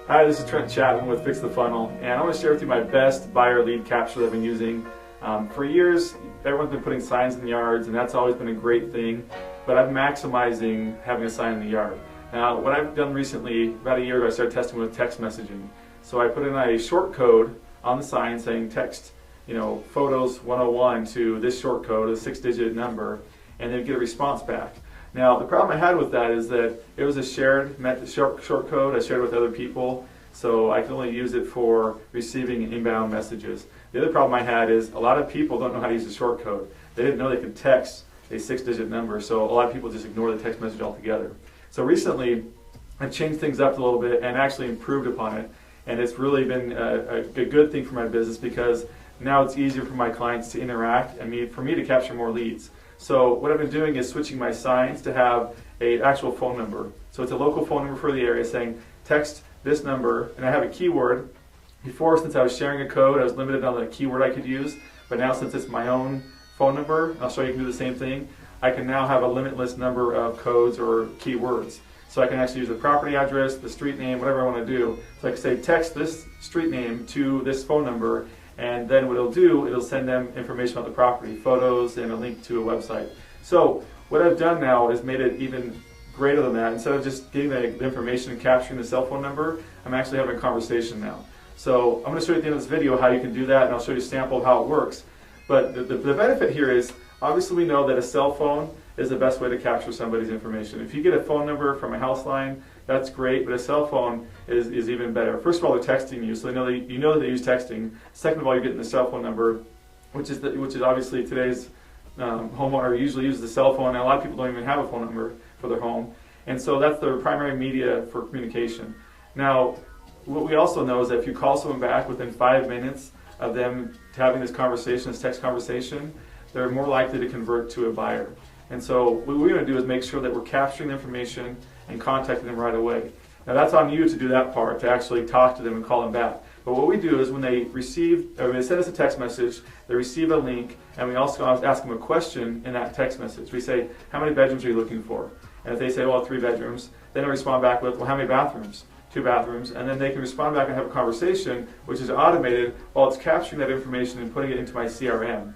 Hi, this is Trent Chapman with Fix the Funnel, and I want to share with you my best buyer lead capture that I've been using. For years, everyone's been putting signs in the yards, and that's always been a great thing, but I'm maximizing having a sign in the yard. Now, what I've done recently, about a year ago, I started testing with text messaging. So I put in a short code on the sign saying text, photos 101 to this short code, a 6-digit number, and then get a response back. Now, the problem I had with that is that it was a shared short code I shared with other people, so I can only use it for receiving inbound messages. The other problem I had is a lot of people don't know how to use the short code. They didn't know they could text a 6-digit number, so a lot of people just ignore the text message altogether. So recently, I've changed things up a little bit and actually improved upon it, and it's really been a good thing for my business because now it's easier for my clients to interact and for me to capture more leads. So what I've been doing is switching my signs to have an actual phone number. So it's a local phone number for the area saying text this number, and I have a keyword. Before, since I was sharing a code, I was limited on the keyword I could use, but now since it's my own phone number, I'll show you can do the same thing, I can now have a limitless number of codes or keywords. So I can actually use the property address, the street name, whatever I want to do. So I can say text this street name to this phone number, and then what it'll do, it'll send them information about the property, photos, and a link to a website. So what I've done now is made it even greater than that. Instead of just getting the information and capturing the cell phone number, I'm actually having a conversation now. So I'm going to show you at the end of this video how you can do that, and I'll show you a sample of how it works. But the benefit here is, obviously we know that a cell phone is the best way to capture somebody's information. If you get a phone number from a house line, that's great, but a cell phone is even better. First of all, they're texting you, so you know that they use texting. Second of all, you're getting the cell phone number, which is obviously today's homeowner usually uses the cell phone, and a lot of people don't even have a phone number for their home. And so that's their primary media for communication. Now, what we also know is that if you call someone back within 5 minutes of them having this conversation, this text conversation, they're more likely to convert to a buyer. And so what we're going to do is make sure that we're capturing the information and contacting them right away. Now that's on you to do that part, to actually talk to them and call them back. But what we do is when they send us a text message, they receive a link, and we also ask them a question in that text message. We say, how many bedrooms are you looking for? And if they say, well, 3 bedrooms, then I respond back with, well, how many bathrooms? 2 bathrooms, and then they can respond back and have a conversation, which is automated while it's capturing that information and putting it into my CRM.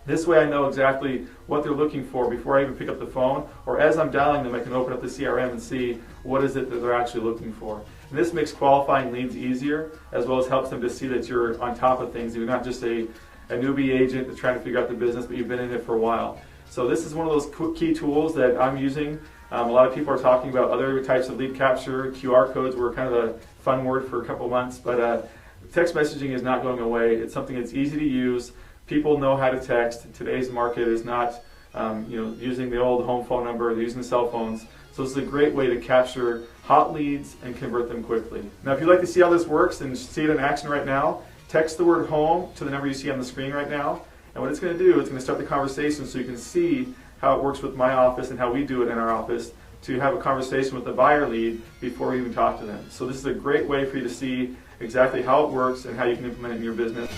This way I know exactly what they're looking for before I even pick up the phone, or as I'm dialing them I can open up the CRM and see what is it that they're actually looking for. And this makes qualifying leads easier, as well as helps them to see that you're on top of things. You're not just a newbie agent that's trying to figure out the business, but you've been in it for a while. So this is one of those key tools that I'm using. A lot of people are talking about other types of lead capture. QR codes were kind of a fun word for a couple months, but text messaging is not going away. It's something that's easy to use. People know how to text. Today's market is not using the old home phone number, they're using the cell phones. So this is a great way to capture hot leads and convert them quickly. Now if you'd like to see how this works and see it in action right now, text the word home to the number you see on the screen right now. And what it's going to do, it's going to start the conversation so you can see how it works with my office and how we do it in our office to have a conversation with the buyer lead before you even talk to them. So this is a great way for you to see exactly how it works and how you can implement it in your business.